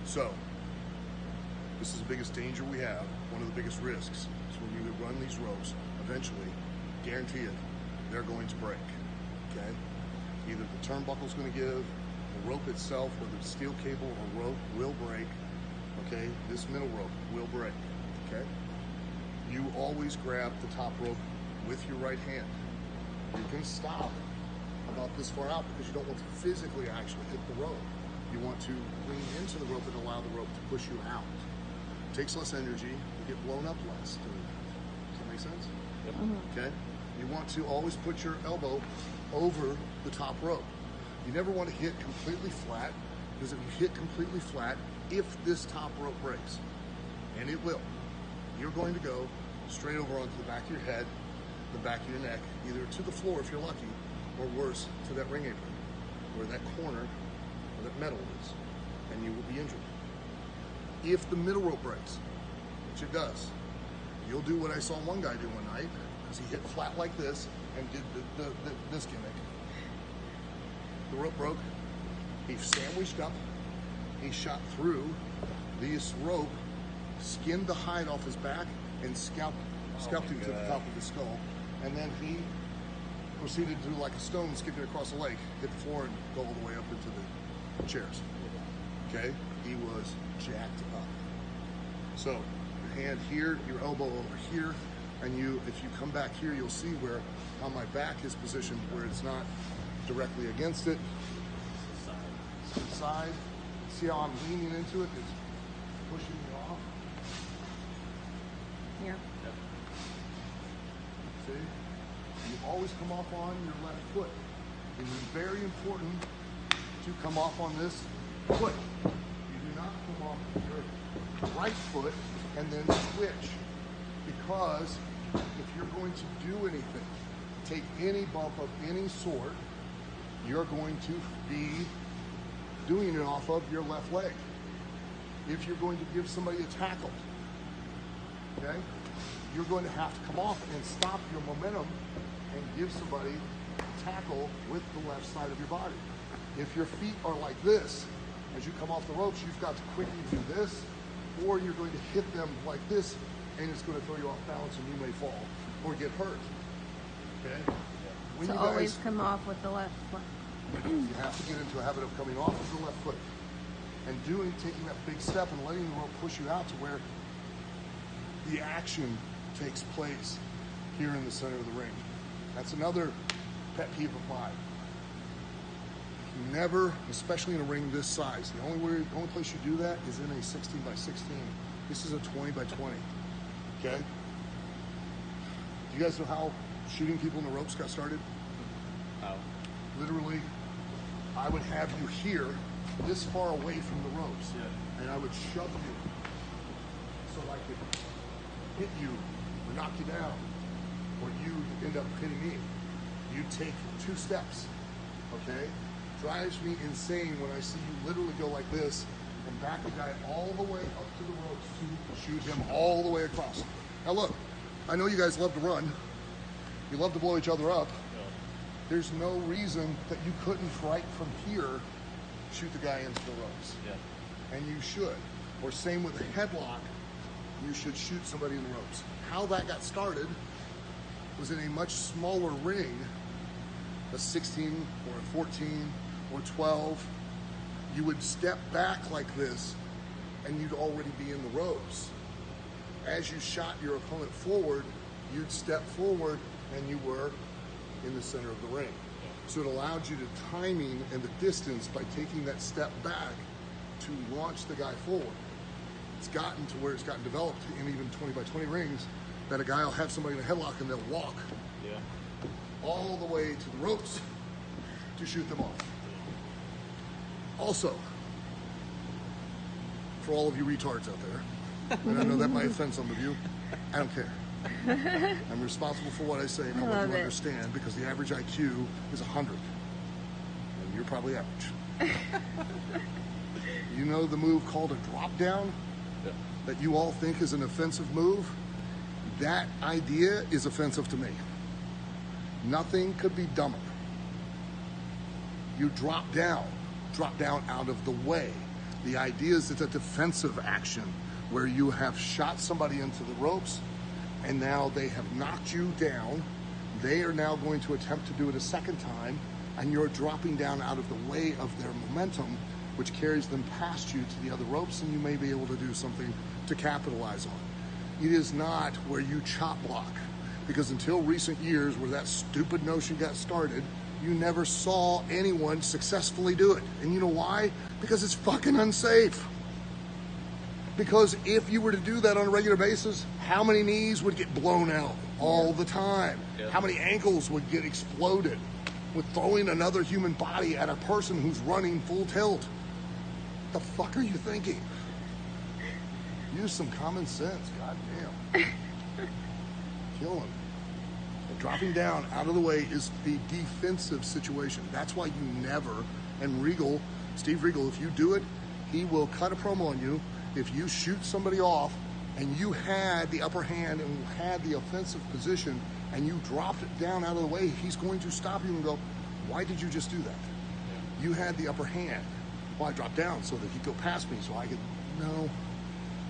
So, this is the biggest danger we have, one of the biggest risks. So when you run these ropes, eventually, guarantee it, they're going to break, okay? Either the turnbuckle's gonna give, the rope itself, whether it's steel cable or rope, will break, okay? This middle rope will break, okay? You always grab the top rope with your right hand. You can stop about this far out because you don't want to physically actually hit the rope. You want to lean into the rope and allow the rope to push you out. It takes less energy, you get blown up less doing that. Does that make sense? Yep. Okay? You want to always put your elbow over the top rope. You never want to hit completely flat, because if you hit completely flat, if this top rope breaks, and it will, you're going to go straight over onto the back of your head, the back of your neck, either to the floor if you're lucky, or worse, to that ring apron, where that corner or that metal is, and you will be injured. If the middle rope breaks, which it does, you'll do what I saw one guy do one night, because he hit flat like this and did this gimmick. The rope broke, he sandwiched up, he shot through this rope, skinned the hide off his back, and scalped him to the top of the skull, and then he proceeded to do like a stone, skipping across the lake, hit the floor, and go all the way up into the chairs. Okay? He was jacked up. So, your hand here, your elbow over here, and if you come back here, you'll see where how my back is positioned, where it's not directly against it. To the side. See how I'm leaning into it? It's pushing me off. Yeah. See? You always come off on your left foot. It is very important to come off on this foot. You do not come off your right foot and then switch, because if you're going to do anything, take any bump of any sort, you're going to be doing it off of your left leg. If you're going to give somebody a tackle, okay, you're going to have to come off and stop your momentum and give somebody a tackle with the left side of your body. If your feet are like this, as you come off the ropes, you've got to quickly do this, or you're going to hit them like this, and it's going to throw you off balance and you may fall or get hurt. Okay? When So you always guys, come off with the left foot. you have to get into a habit of coming off with the left foot and taking that big step and letting the rope push you out to where the action takes place here in the center of the ring. That's another pet peeve of mine. Never, especially in a ring this size, the only place you do that is in a 16 by 16. This is a 20 by 20. Okay? Do you guys know how shooting people in the ropes got started? How? Literally, I would have you here, this far away from the ropes, and I would shove you so I could hit you or knock you down, or you end up hitting me. You take 2 steps, okay? Drives me insane when I see you literally go like this and back a guy all the way up to the ropes to shoot him all the way across. Now look, I know you guys love to run. You love to blow each other up. There's no reason that you couldn't, right from here, shoot the guy into the ropes. Yeah. And you should. Or same with a headlock, you should shoot somebody in the ropes. How that got started was in a much smaller ring, a 16 or a 14 or 12. You would step back like this and you'd already be in the ropes. As you shot your opponent forward, you'd step forward and you were in the center of the ring. So it allowed you to timing and the distance by taking that step back to launch the guy forward. It's gotten to where it's gotten developed in even 20 by 20 rings that a guy will have somebody in a headlock and they'll walk all the way to the ropes to shoot them off. Also, for all of you retards out there, and I know that might offend some of you, I don't care. I'm responsible for what I say and I'll let you understand, because the average IQ is 100. And you're probably average. You know the move called a drop down that you all think is an offensive move? That idea is offensive to me. Nothing could be dumber. You drop down out of the way. The idea is it's a defensive action where you have shot somebody into the ropes and now they have knocked you down. They are now going to attempt to do it a second time, and you're dropping down out of the way of their momentum, which carries them past you to the other ropes, and you may be able to do something to capitalize on. It is not where you chop block, because until recent years where that stupid notion got started, you never saw anyone successfully do it. And you know why? Because it's fucking unsafe. Because if you were to do that on a regular basis, how many knees would get blown out all the time? Yeah. How many ankles would get exploded with throwing another human body at a person who's running full tilt? What the fuck are you thinking? Use some common sense, goddamn. Kill him. But dropping down out of the way is a defensive situation. That's why you never, and Regal, Steve Regal, if you do it, he will cut a promo on you. If you shoot somebody off and you had the upper hand and had the offensive position and you dropped it down out of the way, he's going to stop you and go, why did you just do that? You had the upper hand. Well, I dropped down so that he'd go past me so I could, no.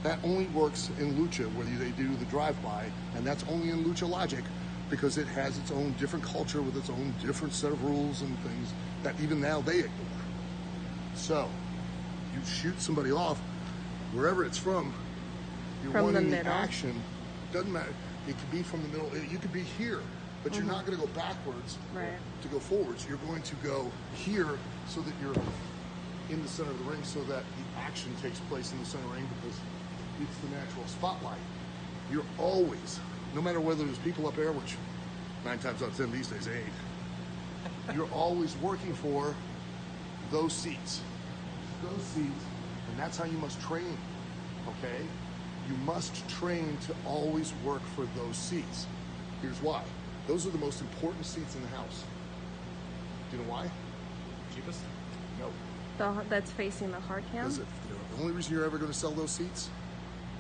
That only works in Lucha where they do the drive-by, and that's only in Lucha Logic because it has its own different culture with its own different set of rules and things that even now they ignore. So, you shoot somebody off, wherever it's from, you're from wanting the the action. Doesn't matter. It could be from the middle. You could be here, but you're not going to go backwards to go forwards. You're going to go here so that you're in the center of the ring, so that the action takes place in the center ring because it's the natural spotlight. You're always, no matter whether there's people up there, which 9 times out of 10 these days they ain't, you're always working for those seats. Those seats. And that's how you must train, okay? You must train to always work for those seats. Here's why. Those are the most important seats in the house. Do you know why? Cheapest? No. That's facing the hard cam? Because the only reason you're ever going to sell those seats,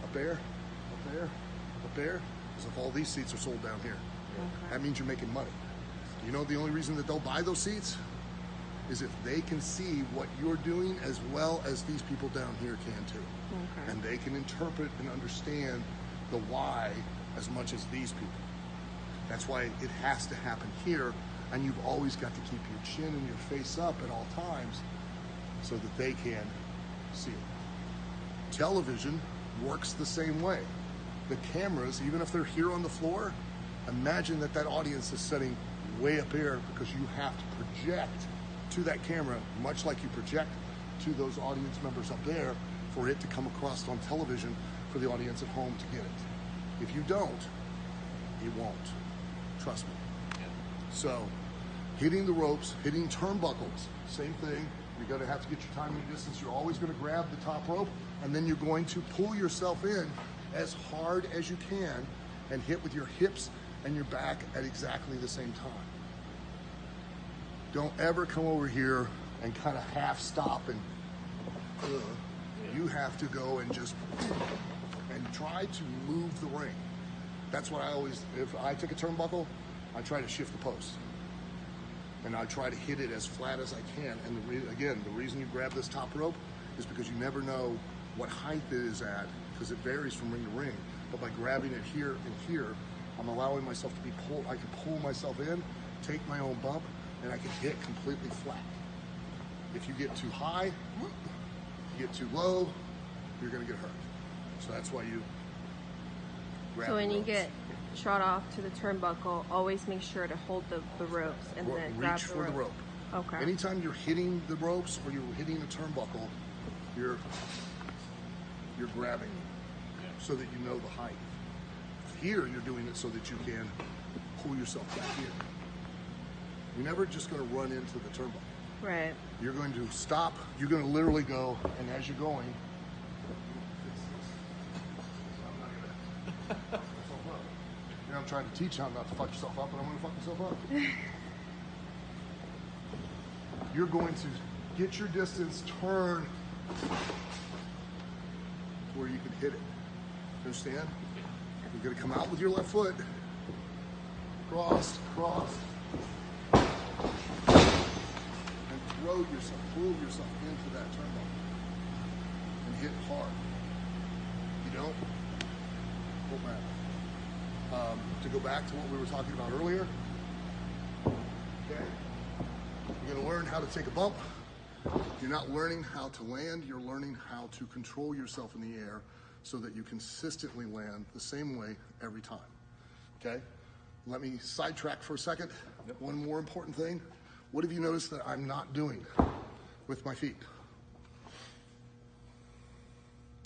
up there, up there, up there, is if all these seats are sold down here. Okay. That means you're making money. You know the only reason that they'll buy those seats? Is if they can see what you're doing as well as these people down here can too. Okay. And they can interpret and understand the why as much as these people. That's why it has to happen here, and you've always got to keep your chin and your face up at all times so that they can see it. Television works the same way. The cameras, even if they're here on the floor, imagine that audience is sitting way up here because you have to project to that camera, much like you project to those audience members up there, for it to come across on television for the audience at home to get it. If you don't, it won't. Trust me. Yeah. So, hitting the ropes, hitting turnbuckles, same thing. You're going to have to get your time and distance. You're always going to grab the top rope, and then you're going to pull yourself in as hard as you can and hit with your hips and your back at exactly the same time. Don't ever come over here and kind of half stop and you have to go and just and try to move the ring. That's what I always, if I take a turnbuckle, I try to shift the post. And I try to hit it as flat as I can. And again, the reason you grab this top rope is because you never know what height it is at, because it varies from ring to ring. But by grabbing it here and here, I'm allowing myself to be pulled. I can pull myself in, take my own bump, and I can hit completely flat. If you get too high, you get too low, you're going to get hurt. So that's why you grab So when the you ropes. get shot off to the turnbuckle, always make sure to hold the ropes and then grab reach the for rope. the rope. Okay. Anytime you're hitting the ropes or you're hitting a turnbuckle, you're grabbing so that you know the height. Here, you're doing it so that you can pull yourself back in. You're never just going to run into the turnbuckle. Right. You're going to stop. You're going to literally go, and as you're going, I'm trying to teach you how not to fuck yourself up, and I'm going to fuck myself up. You're going to get your distance, turn to where you can hit it. Understand? You're going to come out with your left foot, cross, and throw yourself, pull yourself into that turnbuckle. hit hard. You don't? Won't matter. To go back to what we were talking about earlier, okay? You're going to learn how to take a bump. You're not learning how to land, you're learning how to control yourself in the air so that you consistently land the same way every time, okay? Let me sidetrack for a second. One more important thing. What have you noticed that I'm not doing with my feet?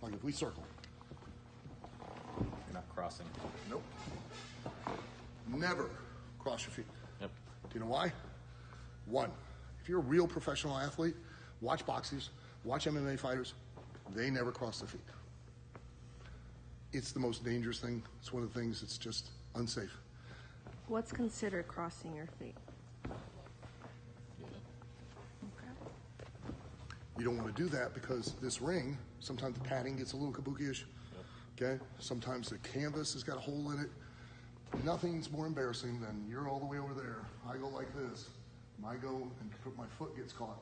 Like if we circle. You're not crossing. Nope. Never cross your feet. Yep. Do you know why? One, if you're a real professional athlete, watch boxers, watch MMA fighters, they never cross their feet. It's the most dangerous thing. It's one of the things that's just unsafe. What's considered crossing your feet? Okay. You don't want to do that because this ring, sometimes the padding gets a little kabuki-ish. Okay? Sometimes the canvas has got a hole in it. Nothing's more embarrassing than you're all the way over there. I go like this. I go and my foot gets caught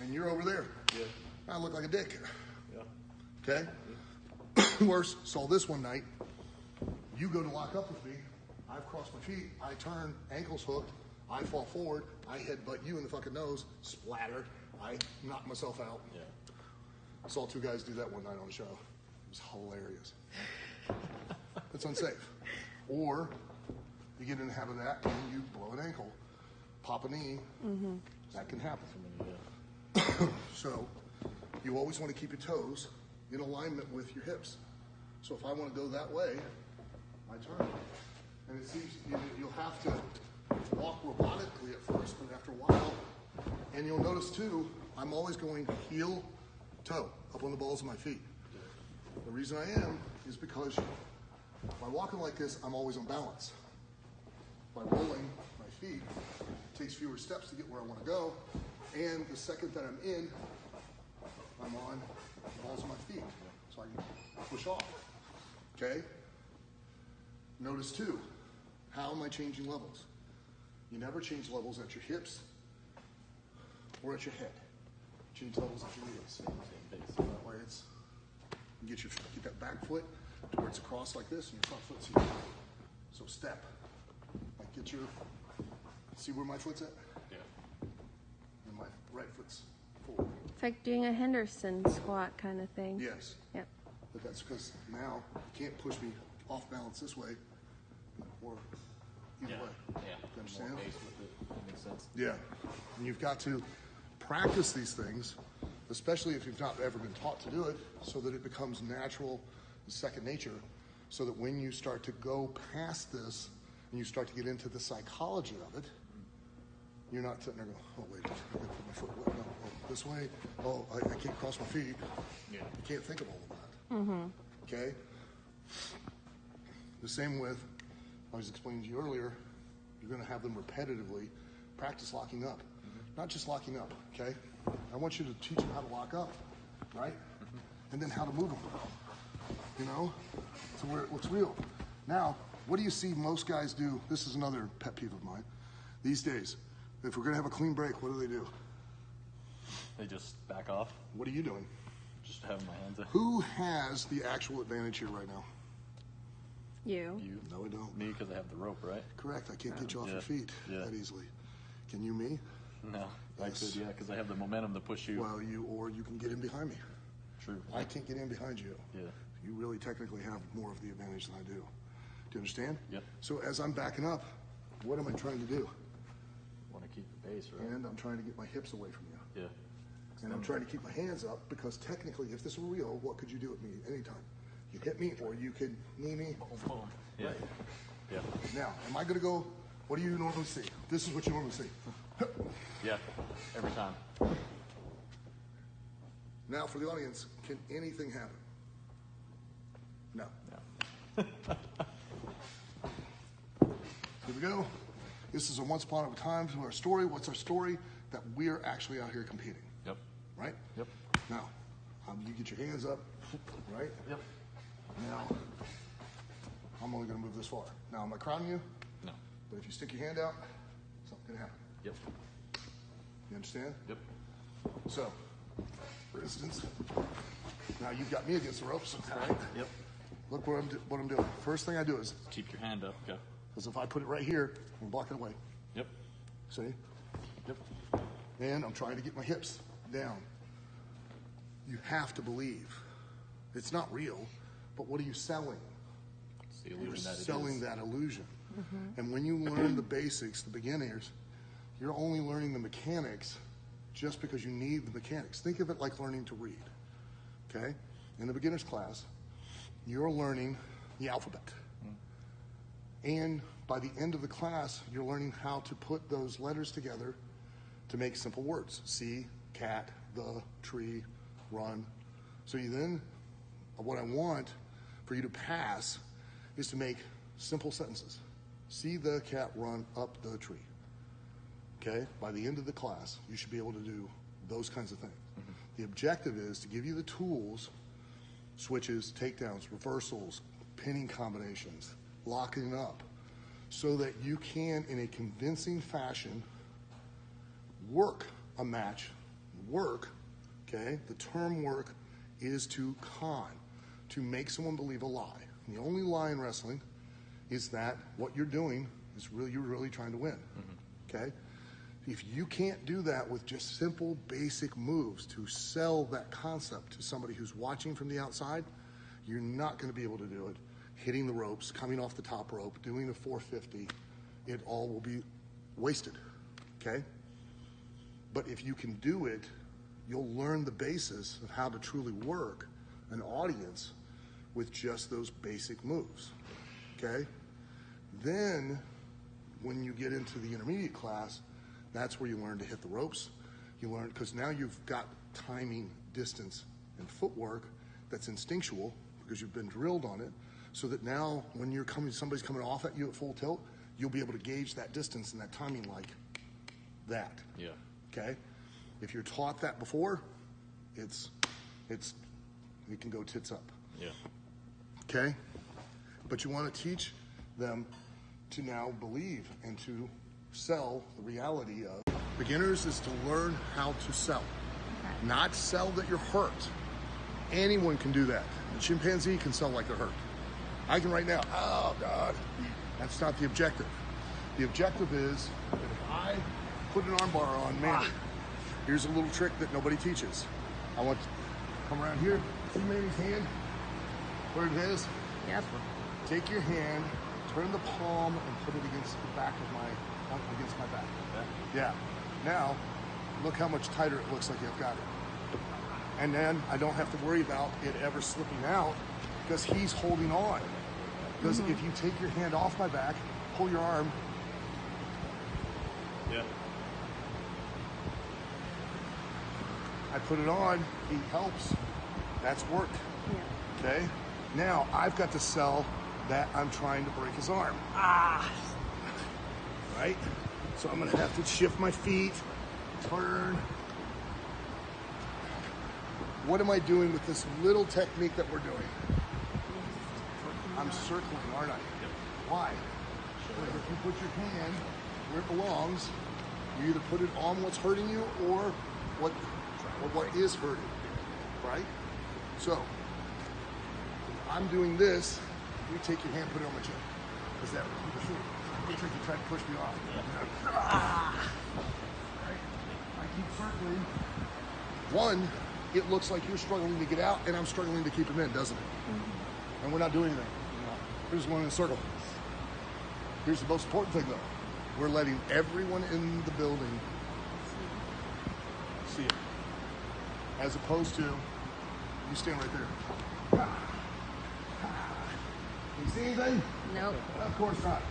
and you're over there. Yeah. I look like a dick. Yeah. Okay? Worse, saw this one night. You go to lock up with me. I've crossed my feet. I turn, ankles hooked. I fall forward. I headbutt you in the fucking nose. Splatter. I knock myself out. Yeah. I saw two guys do that one night on the show. It was hilarious. It's unsafe. Or you get in the habit of that and you blow an ankle, pop a knee. Mm-hmm. That can happen. So you always want to keep your toes in alignment with your hips. So if I want to go that way, I turn. And it seems you'll have to walk robotically at first, but after a while, and you'll notice too, I'm always going heel, toe, up on the balls of my feet. The reason I am is because by walking like this, I'm always on balance. By rolling my feet, it takes fewer steps to get where I want to go, and the second that I'm in, I'm on the balls of my feet, so I can push off, okay? Notice too, how am I changing levels? You never change levels at your hips or at your head. Change levels at your knees. That way it's, you get that back foot to where it's across like this, and your front foot's here. So step, like get your, see where my foot's at? Yeah. And my right foot's forward. It's like doing a Henderson squat kind of thing. Yes. Yep. But that's because now you can't push me off balance this way or either way. Yeah. You understand? More pace with it. That makes sense. Yeah. And you've got to practice these things, especially if you've not ever been taught to do it, so that it becomes natural and second nature, so that when you start to go past this and you start to get into the psychology of it, you're not sitting there going, oh, wait, I got to put my foot no, this way. Oh, I can't cross my feet. Yeah. You can't think of all of that. Mm-hmm. Okay? The same with, I was explaining to you earlier, you're going to have them repetitively practice locking up. Mm-hmm. Not just locking up, okay? I want you to teach them how to lock up, right? Mm-hmm. And then how to move them, you know, to where it looks real. Now, what do you see most guys do? This is another pet peeve of mine. These days, if we're going to have a clean break, what do? They just back off. What are you doing? Just having my hands up. Who has the actual advantage here right now? You. You. No, I don't. Me, because I have the rope, right? Correct. I can't get you off Yeah. your feet Yeah. that easily. Can you, me? No. I Yes. could, yeah, because I have the momentum to push you. Well, you can get in behind me. True. I can't get in behind you. Yeah. You really technically have more of the advantage than I do. Do you understand? Yep. So as I'm backing up, what am I trying to do? Want to keep the pace, right? And I'm trying to get my hips away from you. Yeah. And I'm trying to keep my hands up because technically, if this were real, what could you do with me anytime? You hit me or you could knee me. Boom. Yeah. Right. Yeah. Now, am I going to go, what do you normally see? This is what you normally see. Yeah. Every time. Now, for the audience, can anything happen? No. Yeah. Here we go. This is a once upon a time to our story. What's our story? That we're actually out here competing. Yep. Right? Yep. Now, you get your hands up, right? Yep. Now, I'm only going to move this far. Now, am I crowding you? No. But if you stick your hand out, something can happen. Yep. You understand? Yep. So, for instance. Now you've got me against the ropes, right? Yep. Look what I'm doing. First thing I do is, Keep your hand up. Go. because if I put it right here, I'm blocking away. Yep. See? Yep. And I'm trying to get my hips down. You have to believe. It's not real, but what are you selling? It's the You're illusion that it selling is. that illusion. And when you learn the basics, the beginners, you're only learning the mechanics just because you need the mechanics. Think of it like learning to read, okay? In the beginner's class, you're learning the alphabet. And by the end of the class, you're learning how to put those letters together to make simple words. See, cat, the, tree, run. So you then, what I want for you to pass is to make simple sentences. See the cat run up the tree. Okay? By the end of the class, you should be able to do those kinds of things. The objective is to give you the tools, switches, takedowns, reversals, pinning combinations, locking up, so that you can, in a convincing fashion, work a match. Work, okay? The term work is to con, to make someone believe a lie. And the only lie in wrestling is that what you're doing is really, you're really trying to win, okay? If you can't do that with just simple, basic moves to sell that concept to somebody who's watching from the outside, you're not going to be able to do it. Hitting the ropes, coming off the top rope, doing a 450, it all will be wasted, okay? But if you can do it, you'll learn the basis of how to truly work an audience with just those basic moves, okay? Then, when you get into the intermediate class, that's where you learn to hit the ropes. You learn, because now you've got timing, distance, and footwork that's instinctual because you've been drilled on it, so that now when you're coming, somebody's coming off at you at full tilt, you'll be able to gauge that distance and that timing like that. Yeah. Okay? If you're taught that before, it can go tits up. Yeah. Okay? But you want to teach them to now believe and to sell the reality of beginners is to learn how to sell. Okay. Not sell that you're hurt. Anyone can do that. A chimpanzee can sell like they're hurt. I can right now. Oh, God. That's not the objective. The objective is that if I put an armbar on Manny, here's a little trick that nobody teaches. I want to come around here, see Manny's hand, where it is. Yep. Take your hand, turn the palm, and put it against the back of against my back. Yeah. Now, look how much tighter it looks like you've got it. And then I don't have to worry about it ever slipping out because he's holding on. Because if you take your hand off my back, pull your arm. Yeah. I put it on, he helps. That's work. Yeah. Okay? Now I've got to sell that I'm trying to break his arm. Right? So I'm gonna have to shift my feet, turn. What am I doing with this little technique that we're doing? I'm circling, aren't I? Why? Because if you put your hand where it belongs, you either put it on what's hurting you or what is hurting you, right? So, I'm doing this, you take your hand, put it on my chin. Because that trick you tried to push me off. Right? I keep circling. One, it looks like you're struggling to get out and I'm struggling to keep him in, doesn't it? And we're not doing anything. We're just going in a circle. Here's the most important thing though. We're letting everyone in the building see it. As opposed to, you stand right there. You see anything? Nope. Of course not.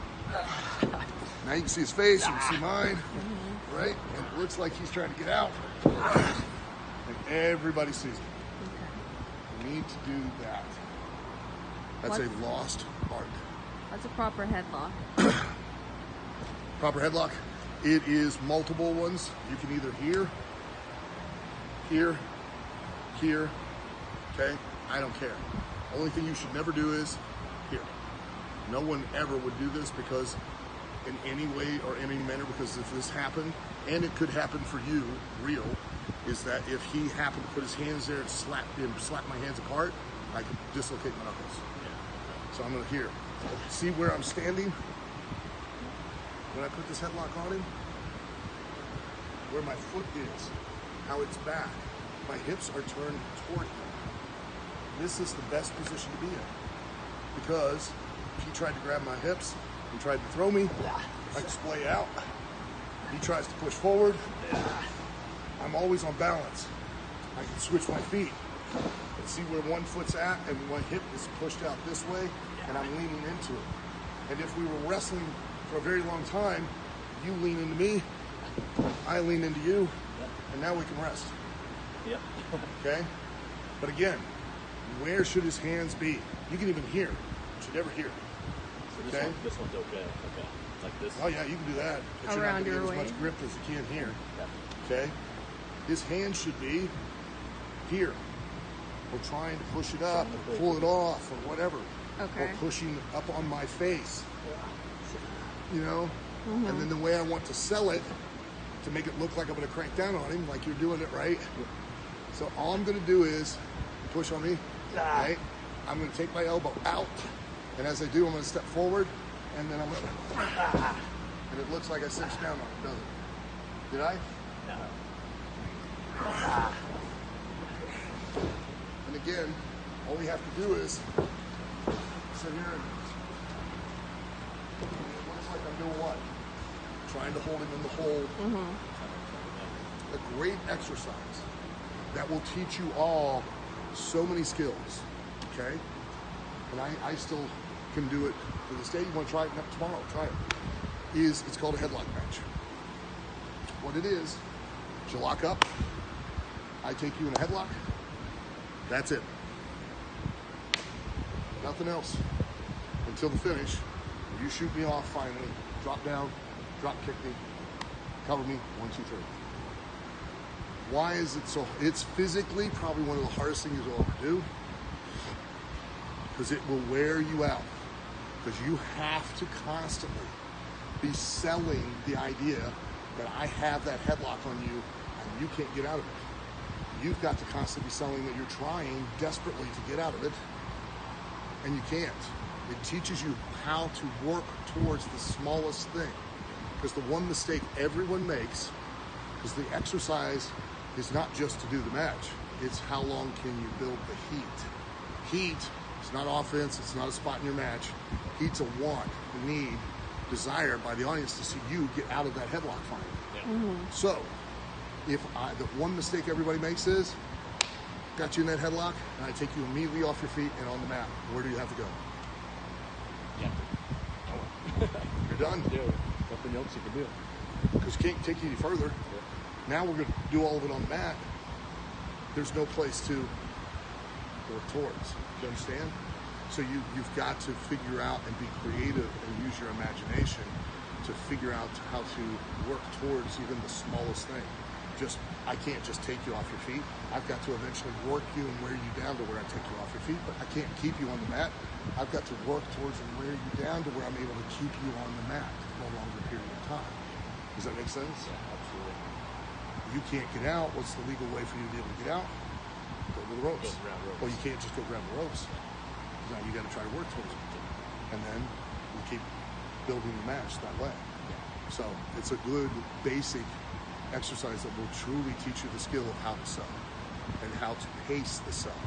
Now you can see his face, you can see mine, right? And it looks like he's trying to get out. And everybody sees it. Okay. You need to do that. That's a lost art. That's a proper headlock. Proper headlock. It is multiple ones. You can either here, okay? I don't care. Only thing you should never do is here. No one ever would do this because in any way or any manner, because if this happened, and it could happen for you, real, is that if he happened to put his hands there and slap my hands apart, I could dislocate my knuckles. So I'm gonna here. See where I'm standing? When I put this headlock on him, where my foot is, how it's back. My hips are turned toward him. This is the best position to be in. Because if he tried to grab my hips and tried to throw me, I can splay out. He tries to push forward. I'm always on balance. I can switch my feet and see where one foot's at, and my hip is pushed out this way, and I'm leaning into it. And if we were wrestling for a very long time, you lean into me, I lean into you, and now we can rest. Yep. Okay? But again, where should his hands be? You can even hear. You should never hear. So this, Okay? this one's okay. Okay. Like this. Oh yeah, you can do that. But you're not Around going to your get as waist. much grip as you can here. Yeah. Okay? His hand should be here. Or trying to push it up or pull it off or whatever. Okay. Or pushing up on my face. You know? And then the way I want to sell it, to make it look like I'm going to crank down on him, like you're doing it right. So all I'm going to do is push on me, right? I'm going to take my elbow out, and as I do, I'm going to step forward, and then I'm going to, and it looks like I cinched down on it, doesn't it? Did I? No. And again, all we have to do is sit here and it looks like I'm doing what? Trying to hold him in the hold. A great exercise that will teach you all so many skills, okay? And I still can do it to this day. You want to try it tomorrow? Try it. It's called a headlock match. What it is, you lock up, I take you in a headlock, that's it. Nothing else until the finish. You shoot me off finally, drop down, drop kick me, cover me, 1, 2, 3. Why is it so? It's physically probably one of the hardest things you'll ever do because it will wear you out. Because you have to constantly be selling the idea that I have that headlock on you and you can't get out of it. You've got to constantly be selling that you're trying desperately to get out of it and you can't. It teaches you how to work towards the smallest thing. Because the one mistake everyone makes is the exercise is not just to do the match. It's how long can you build the heat. Heat is not offense. It's not a spot in your match. Heat's a want, a need, desire by the audience to see you get out of that headlock finally. So, the one mistake everybody makes is, got you in that headlock, and I take you immediately off your feet and on the mat. Where do you have to go? Yeah. You're done. Do nothing else you can do. Because you can't take you any further. Now we're going to do all of it on the mat. There's no place to work towards. Do you understand? So you've got to figure out and be creative and use your imagination to figure out how to work towards even the smallest thing. I can't just take you off your feet. I've got to eventually work you and wear you down to where I take you off your feet, but I can't keep you on the mat. I've got to work towards and wear you down to where I'm able to keep you on the mat for a longer period of time. Does that make sense? Yeah, absolutely. You can't get out. What's the legal way for you to be able to get out? Go to the ropes. Go grab ropes. Well, you can't just go grab the ropes. Now you got to try to work towards it. And then we keep building the match that way. So it's a good basic exercise that will truly teach you the skill of how to sell and how to pace the sell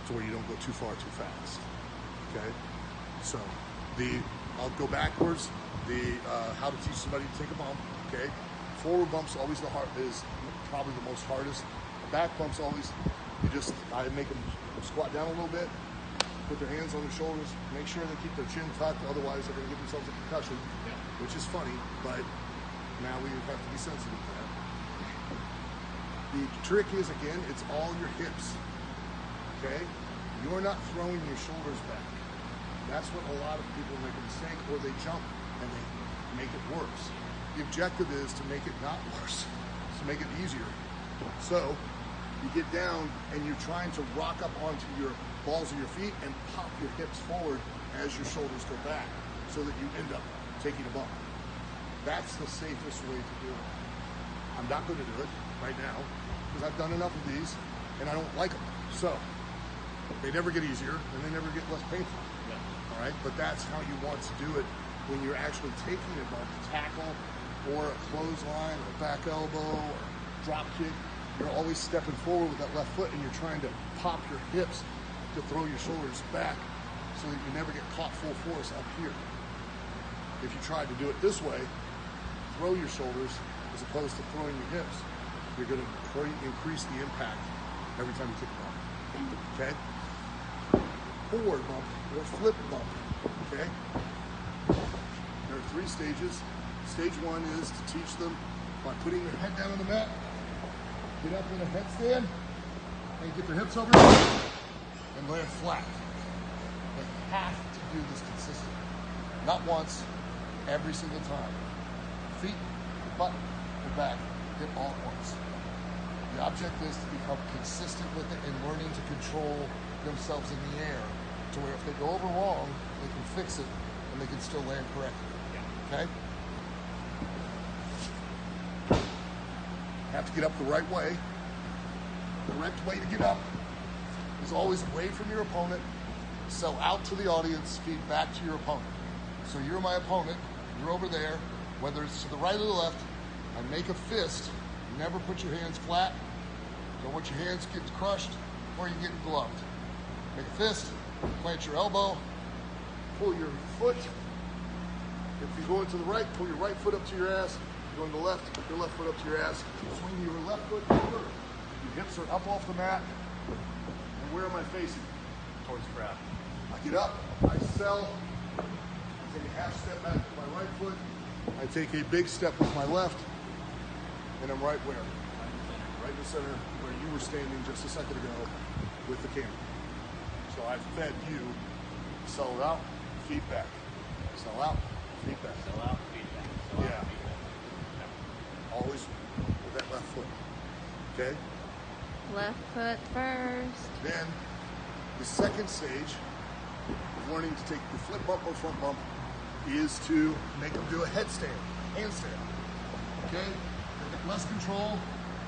to where you don't go too far too fast. Okay? So I'll go backwards. How to teach somebody to take a bump. Okay? Forward bump's always is probably the most hardest. Back bump's always, I make them squat down a little bit, put their hands on their shoulders, make sure they keep their chin tucked, otherwise they're going to give themselves a concussion, which is funny, but now we have to be sensitive to that. The trick is, again, it's all your hips, okay? You're not throwing your shoulders back. That's what a lot of people make a mistake, or they jump and they make it worse. The objective is to make it not worse, to make it easier. So you get down and you're trying to rock up onto your balls of your feet and pop your hips forward as your shoulders go back so that you end up taking a bump. That's the safest way to do it. I'm not going to do it. right now because I've done enough of these and I don't like them. So they never get easier and they never get less painful. All right, but that's how you want to do it when you're actually taking a bump, tackle, or a clothesline, or back elbow, or drop kick. You're always stepping forward with that left foot and you're trying to pop your hips to throw your shoulders back so that you never get caught full force up here. If you tried to do it this way, throw your shoulders as opposed to throwing your hips, you're going to increase the impact every time you kick the bump. Okay? Forward bump or flip bump. Okay? There are 3 stages. Stage 1 is to teach them by putting their head down on the mat, get up in a headstand, and get their hips over and land flat. They have to do this consistently. Not once, every single time. Feet, butt, and back, hit all at once. The object is to become consistent with it and learning to control themselves in the air to where if they go over wrong, they can fix it and they can still land correctly. Okay? Have to get up the right way. The correct way to get up is always away from your opponent, so out to the audience, feet back to your opponent. So you're my opponent, you're over there, whether it's to the right or the left, I make a fist, never put your hands flat, don't want your hands getting crushed or you getting gloved. Make a fist, plant your elbow, pull your foot. If you're going to the right, pull your right foot up to your ass. If you're going to the left, your left foot up to your ass. Swing your left foot over. Your hips are up off the mat. And where am I facing? Towards the crowd. I get up, I sell, I take a half step back with my right foot, I take a big step with my left, and I'm right where? Right in the center where you were standing just a second ago with the camera. So I fed you, sell it out, feet back. Sell out, feet back. Sell out, feet back. Sell out, feet back. Always with that left foot. Okay? Left foot first. Then the second stage of learning to take the flip bump or front bump is to make them do a headstand, handstand. Okay? They've got less control.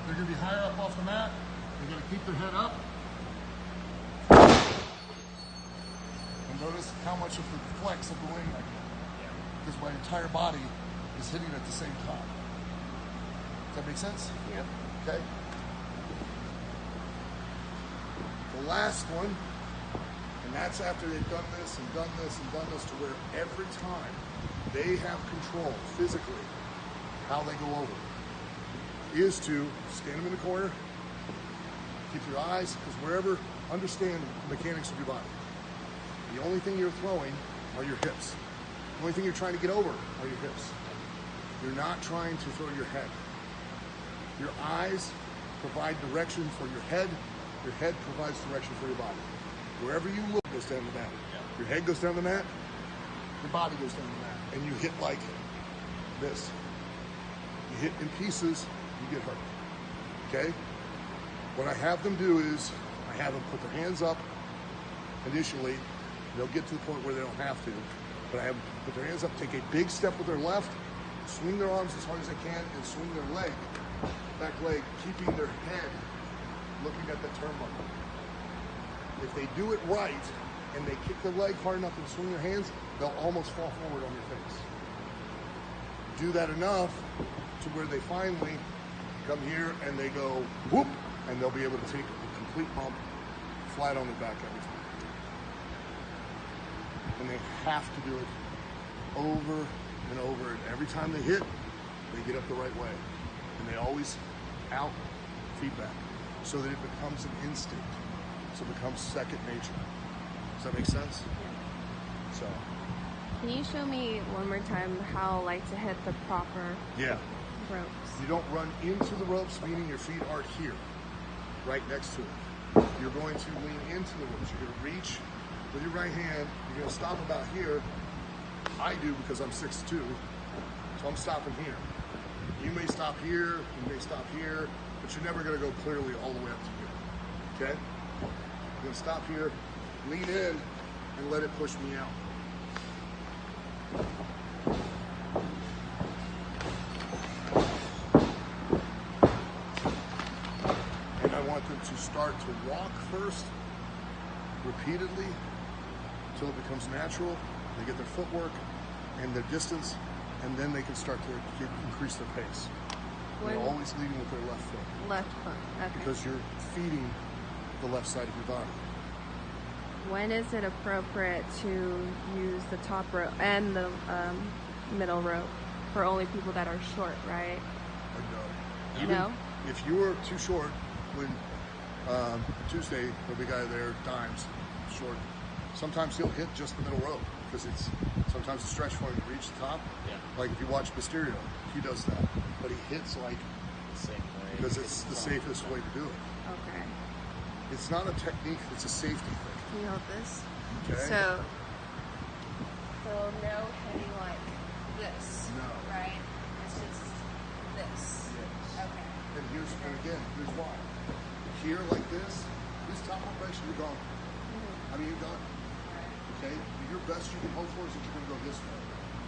They're going to be higher up off the mat. They're going to keep their head up. And notice how much of the flex of the wing I get. Because my entire body is hitting at the same time. Does that make sense? Yep. Okay? The last one, and that's after they've done this and done this and done this to where every time they have control physically how they go over, is to stand them in the corner, keep your eyes, because wherever, understand the mechanics of your body. The only thing you're throwing are your hips. The only thing you're trying to get over are your hips. You're not trying to throw your head. Your eyes provide direction for your head provides direction for your body. Wherever you look goes down the mat. Your head goes down the mat, your body goes down the mat, and you hit like this. You hit in pieces, you get hurt. Okay? What I have them do is, I have them put their hands up initially. They'll get to the point where they don't have to, but I have them put their hands up, take a big step with their left, swing their arms as hard as they can, and swing their leg, back leg, keeping their head looking at the turnbuckle. If they do it right, and they kick their leg hard enough and swing their hands, they'll almost fall forward on your face. Do that enough to where they finally come here and they go whoop, and they'll be able to take a complete bump flat on their back every time. And they have to do it over and over, and every time they hit, they get up the right way. And they always out, feedback, so that it becomes an instinct. So it becomes second nature. Does that make sense? So. Can you show me one more time how to hit the proper ropes? You don't run into the ropes, meaning your feet aren't here, right next to it. You're going to lean into the ropes. You're going to reach with your right hand. You're going to stop about here. I do because I'm 6'2", so I'm stopping here. You may stop here, you may stop here, but you're never going to go clearly all the way up to here. Okay? You're going to stop here, lean in, and let it push me out. start to walk first, repeatedly, until it becomes natural. They get their footwork and their distance, and then they can start to increase their pace. They're always leading with their left foot. Left foot, okay. Because you're feeding the left side of your body. When is it appropriate to use the top rope and the middle rope for only people that are short, right? No. Even if you're too short, when Tuesday, there'll be a guy there, Dimes, short. Sometimes he'll hit just the middle rope because it's sometimes a stretch for him to reach the top. Yeah. Like if you watch Mysterio, he does that. But he hits like The same way. because it's the safest way to do it. Okay. It's not a technique, it's a safety thing. Can you hold this? Okay? So no hitting like this. No. Right? It's just this. Yes. Okay. And here's why. Here like this top rope breaks, you're gone. I mean, you're done. Okay? Your best you can hope for is that you're going to go this way.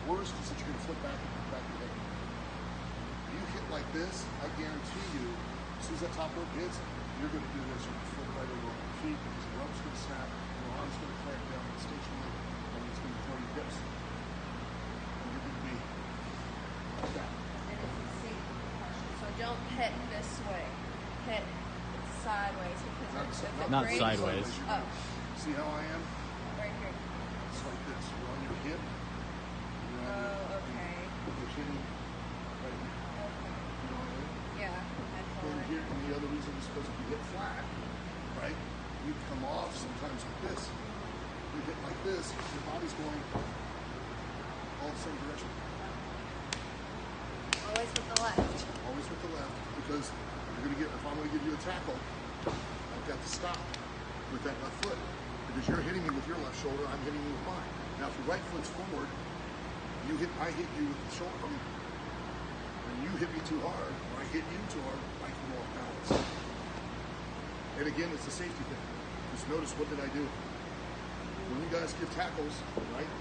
Worst is that you're going to flip back and put back your head. If you hit like this, I guarantee you, as soon as that top rope hits, you're going to do this. You're going to flip right over on your feet because the rope's going to snap, your arm's going to clamp down and stationary, and it's going to throw your hips. And you're going to be like that. And it's a safety question. So don't hit this way. Hit sideways because Not sideways. Oh. See how I am? Right here. It's like this. You're on your hip. You're on Oh, okay. You're hitting right here. Okay. You know what I mean? Yeah. I And follow here, it. and the other reason is because if you hit flat, right, you come off sometimes like this. You hit like this, your body's going all the same direction. Always with the left. Always with the left, because you're going to get, if I'm going to give you a tackle, I've got to stop with that left foot. Because you're hitting me with your left shoulder, I'm hitting you with mine. Now, if your right foot's forward, I hit you with the shoulder, and you hit me too hard, or I hit you too hard, I can go off balance. And again, it's a safety thing. Just notice, what did I do? When you guys give tackles, right?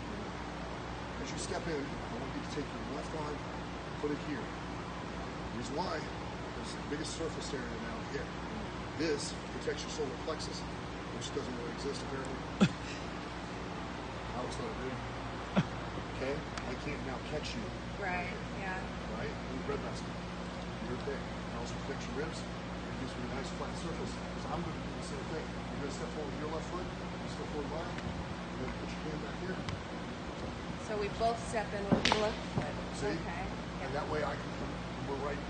As you step in, I want you to take your left arm, put it here. The reason why, there's the biggest surface area now here. This protects your solar plexus, which doesn't really exist apparently. I always thought it did. Okay? I can't now catch you. Right. Yeah. Right? And red mask. Your thing. It also protects your ribs. It gives you a nice flat surface. Because I'm going to do the same thing. You're going to step forward with your left foot, you step forward with mine, and then put your hand back here. So we both step in with the left foot. See? Okay. And that way I can put my right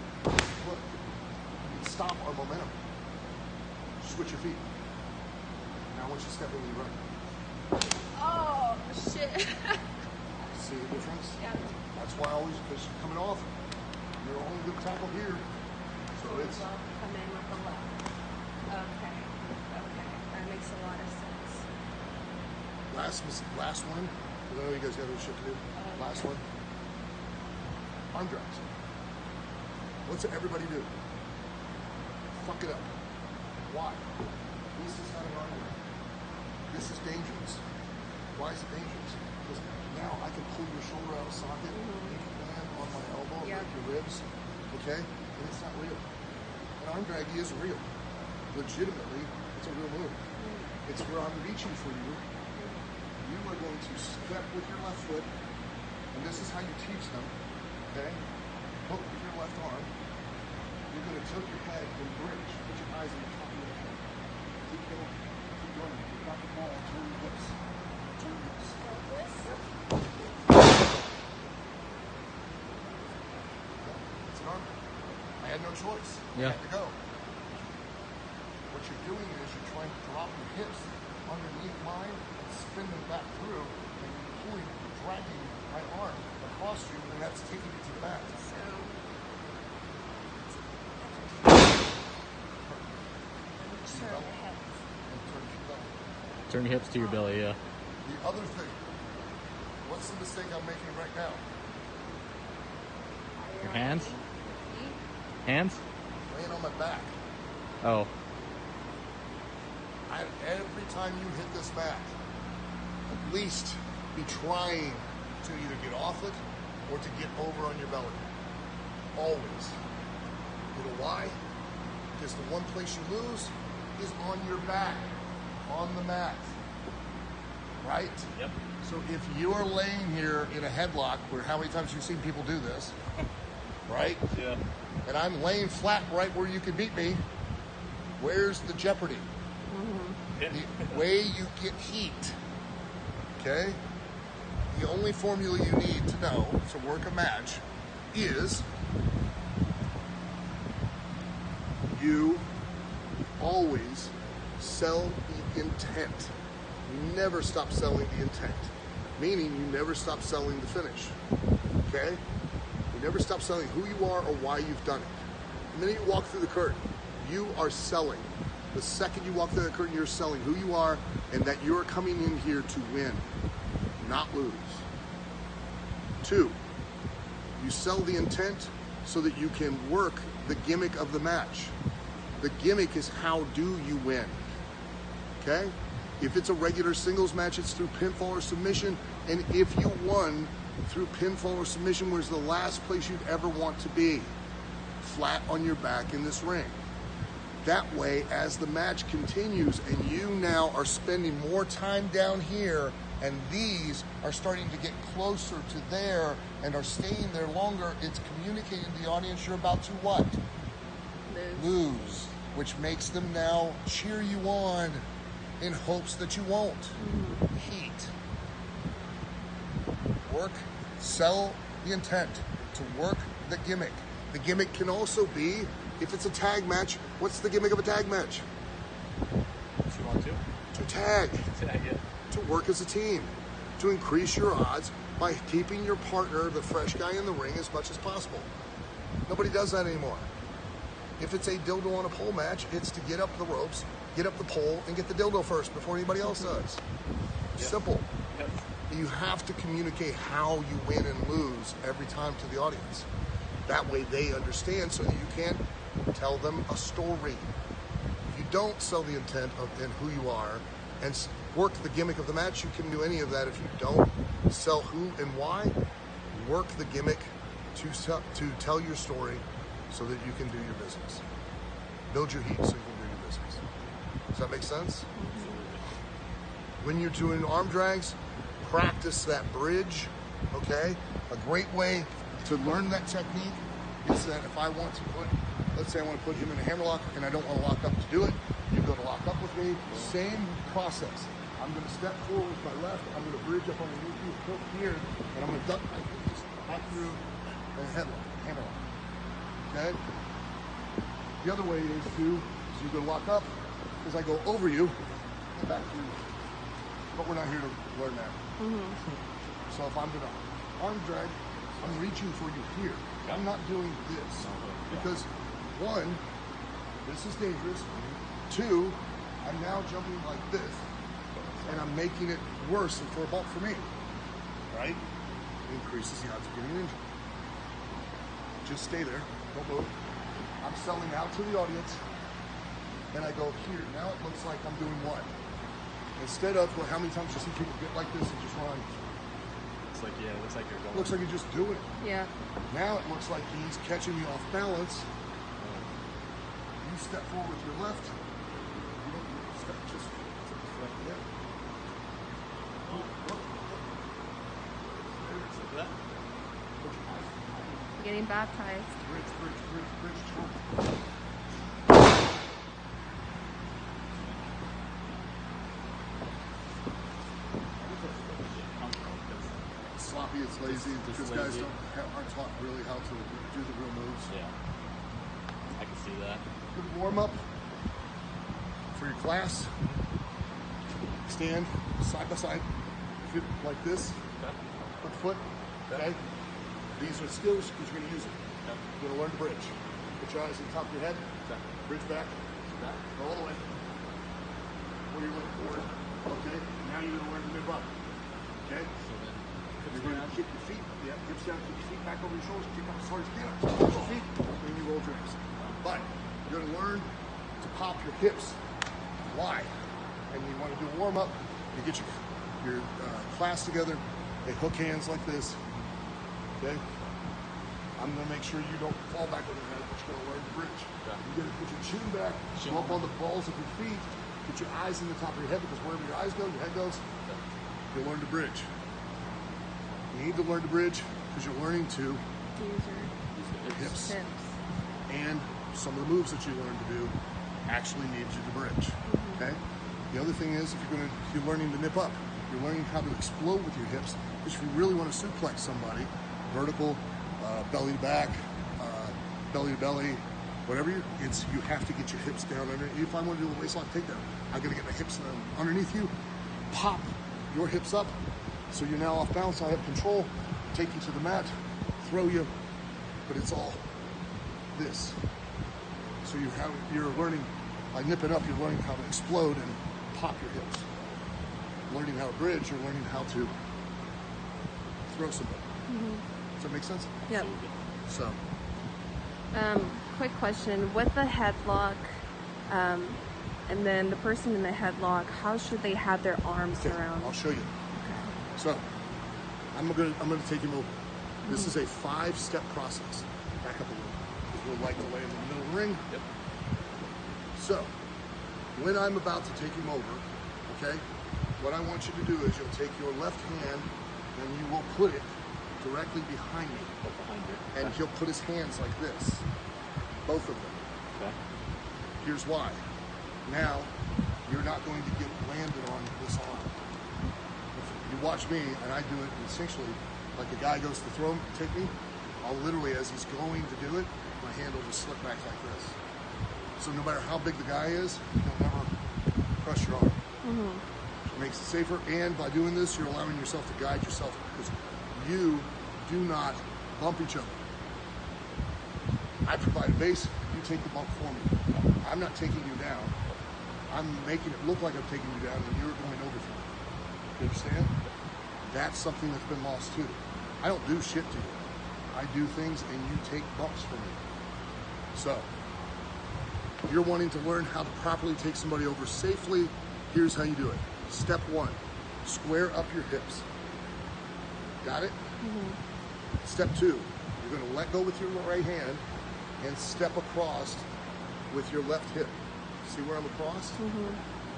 foot and stop our momentum. Switch your feet. Now once you step in with your right. Oh, shit. See the difference? Yeah. That's why I always, because you're coming off, you're only going to tackle here. So it's, Well, come in with the left. Okay. Okay. That makes a lot of sense. last one, because I know you guys got other shit to do. Last one. Arm drags. What's everybody do? Fuck it up. Why? This is not an arm drag. This is dangerous. Why is it dangerous? Because now I can pull your shoulder out of socket, you can land on my elbow, break your ribs, okay? And it's not real. An arm drag is real. Legitimately, it's a real move. It's where I'm reaching for you. You are going to step with your left foot, and this is how you teach them, okay? Hook with your left arm. You're going to tilt your head and bridge. Put your eyes on the top of your head. Keep going. Keep going. You've got the ball. Turn your hips. Turn your hips. It's an arm. I had no choice. Yeah. I had to go. What you're doing is you're trying to drop your hips underneath mine and spin them back through, and you're pulling, dragging my arm across you, and that's taking you to the mat. So. Turn your hips. And turn your belly. Turn your hips to your belly, yeah. The other thing, what's the mistake I'm making right now? Your hands? Feet. Hands? Laying on my back. Oh. Every time you hit this mat, at least be trying to either get off it or to get over on your belly. Always. You know why? Because the one place you lose is on your back, on the mat, right? Yep. So if you are laying here in a headlock, where how many times you've seen people do this, right? Yeah. And I'm laying flat right where you can beat me, where's the jeopardy? The way you get heat, okay? The only formula you need to know to work a match is you always sell the intent. You never stop selling the intent, meaning you never stop selling the finish, okay? You never stop selling who you are or why you've done it. The minute you walk through the curtain, you are selling. The second you walk through the curtain, you're selling who you are and that you're coming in here to win, not lose. 2, you sell the intent so that you can work the gimmick of the match. The gimmick is how do you win, okay? If it's a regular singles match, it's through pinfall or submission, and if you won through pinfall or submission, where's the last place you'd ever want to be? Flat on your back in this ring. That way, as the match continues and you now are spending more time down here and these are starting to get closer to there and are staying there longer, it's communicating to the audience you're about to what? Lose. Which makes them now cheer you on in hopes that you won't. Heat. Work, sell the intent to work the gimmick. The gimmick can also be, if it's a tag match, what's the gimmick of a tag match? What you want to? To tag. Tag it. To work as a team. To increase your odds by keeping your partner, the fresh guy in the ring, as much as possible. Nobody does that anymore. If it's a dildo on a pole match, it's to get up the ropes, get up the pole, and get the dildo first before anybody else does. Yep. Simple. Yep. You have to communicate how you win and lose every time to the audience. That way they understand so that you can tell them a story. If you don't sell the intent of and who you are and work the gimmick of the match, you can do any of that. If you don't sell who and why, work the gimmick to tell your story so that you can do your business. Build your heat so you can do your business. Does that make sense? When you're doing arm drags, practice that bridge, okay? A great way to learn that technique is that if I want to put, let's say I want to put him in a hammerlock and I don't want to lock up to do it, you go to lock up with me, same process. I'm going to step forward with my left, I'm going to bridge up underneath you, hook here, and I'm going to duck my feet just back through a hammerlock. Okay? The other way is you go lock up, is I go over you, and back through. But we're not here to learn that. So if I'm going to arm drag, I'm reaching for you here. I'm not doing this. Because 1, this is dangerous. 2, I'm now jumping like this, and I'm making it worse for a bump for me. Right? It increases the odds of getting injured. Just stay there. Don't move. I'm selling out to the audience, and I go here. Now it looks like I'm doing what? Instead of, well, how many times you see people get like this and just run? Looks like, yeah, it looks like you're going. Looks like you're just doing it. Yeah. Now it looks like he's catching you off balance. You step forward with your left. You don't step just like that. Like that? Getting baptized. Bridge. Sloppy, it's lazy. Because guys aren't taught really how to do the real moves. Yeah. I can see that. Good warm up for your class. Stand side by side, feet like this. Okay. Put foot. Okay. These are skills because you're going to use it. Okay. You're going to learn to bridge. Put your eyes on top of your head. Okay. Bridge back. Go all the way. Where you're looking forward. Okay. Now you're going to learn to move up. Okay. So then, You're going to kick your feet. Yeah. Hips down. Kick your feet back over your shoulders. Kick up as hard as you can. Push your feet. Then you roll your hips. But you're going to learn to pop your hips. Why? And you want to do a warm up. You get your class together. They hook hands like this. Okay. I'm going to make sure you don't fall back on your head, but you're going to learn to bridge. Okay. You're going to put your chin back, go up on the balls of your feet, put your eyes in the top of your head, because wherever your eyes go, your head goes. You'll learn to bridge. You need to learn to bridge because you're learning to Use your hips. hips. And some of the moves that you learn to do actually need you to bridge. Okay? The other thing is, if you're learning to nip up, you're learning how to explode with your hips. Because if you really want to suplex somebody, vertical, belly to back, belly to belly, whatever you have to get your hips down under. If I want to do a waistlock takedown, I got to get my hips underneath you, pop your hips up, so you're now off balance. I have control, take you to the mat, throw you, but it's all this. So you're learning, by nipping up, you're learning how to explode and pop your hips. Learning how to bridge, you're learning how to throw somebody. Does that make sense? Yep. So. Quick question. With the headlock, and then the person in the headlock, how should they have their arms around? I'll show you. Okay. So, I'm gonna take him over. This is a 5-step process. Back up a little, because we'll like to lay in the middle of the ring. Yep. So, when I'm about to take him over, okay, what I want you to do is you'll take your left hand and you will put it directly behind me. Behind you. And he'll put his hands like this, both of them. Okay. Here's why. Now, you're not going to get landed on this arm. If you watch me, and I do it instinctually, like a guy goes to throw, take me, I'll literally, as he's going to do it, my hand will just slip back like this. So no matter how big the guy is, he'll never crush your arm. It makes it safer, and by doing this, you're allowing yourself to guide yourself, because you do not bump each other. I provide a base, you take the bump for me. I'm not taking you down. I'm making it look like I'm taking you down, and you're going over for me. You understand? That's something that's been lost too. I don't do shit to you. I do things, and you take bumps from me. So, if you're wanting to learn how to properly take somebody over safely, here's how you do it. Step 1, square up your hips. Got it? Step 2, you're going to let go with your right hand and step across with your left hip. See where I'm across?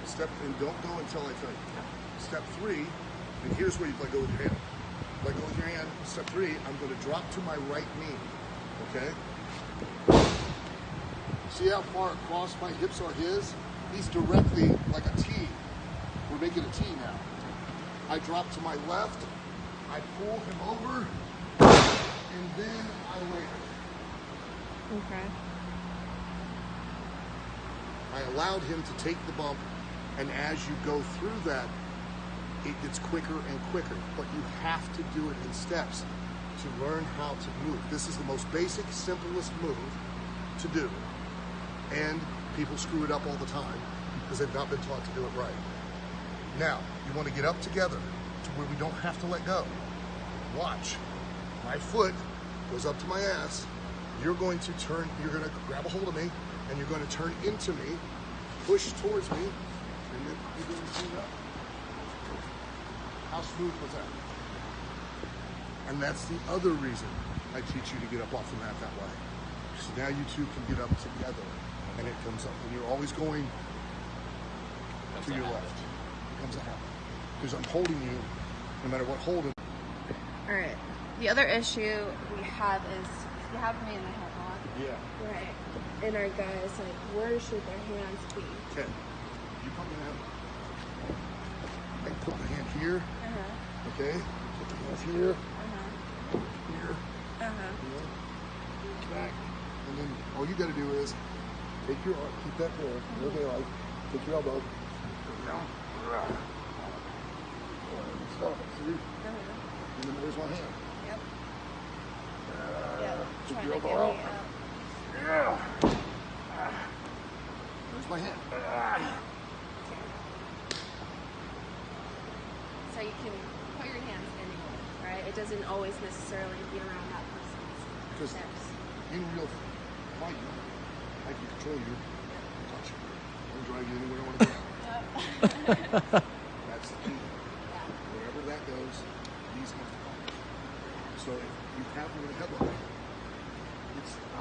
Step, and don't go until I tell you. Step 3, and here's where you let go with your hand. Let go with your hand. Step 3, I'm going to drop to my right knee. Okay? See how far across my hips are his? He's directly like a T. We're making a T now. I drop to my left, I pull him over, and then I land. Okay. I allowed him to take the bump, and as you go through that, it gets quicker and quicker. But you have to do it in steps to learn how to move. This is the most basic, simplest move to do. And people screw it up all the time because they've not been taught to do it right. Now, you want to get up together to where we don't have to let go. Watch. My foot goes up to my ass. You're going to turn, you're going to grab a hold of me, and you're going to turn into me, push towards me, and then you're going to clean up. How smooth was that? And that's the other reason I teach you to get up off the mat that way. So now you two can get up together, and it comes up. And you're always going to your left. It comes a habit. Because I'm holding you, no matter what holding. All right. The other issue we have is you have me in the headlock. Yeah. Right. And our guys, like, where should their hands be? Okay. You put my hand. I put my hand here. Okay. Put the hands here. Here. Back. And then all you got to do is take your arm, keep that there. Where they like. Take your elbow. Go down. Stop. See? And then there's one hand. Yep. Take your elbow out. Yeah. There's my hand. So you can put your hands anywhere, right? It doesn't always necessarily be around that person's hips. In real fight, I can control you, touch you, and drive you anywhere I want to go. That's the key. Wherever that goes, these have to go. So if you have me in a headlock,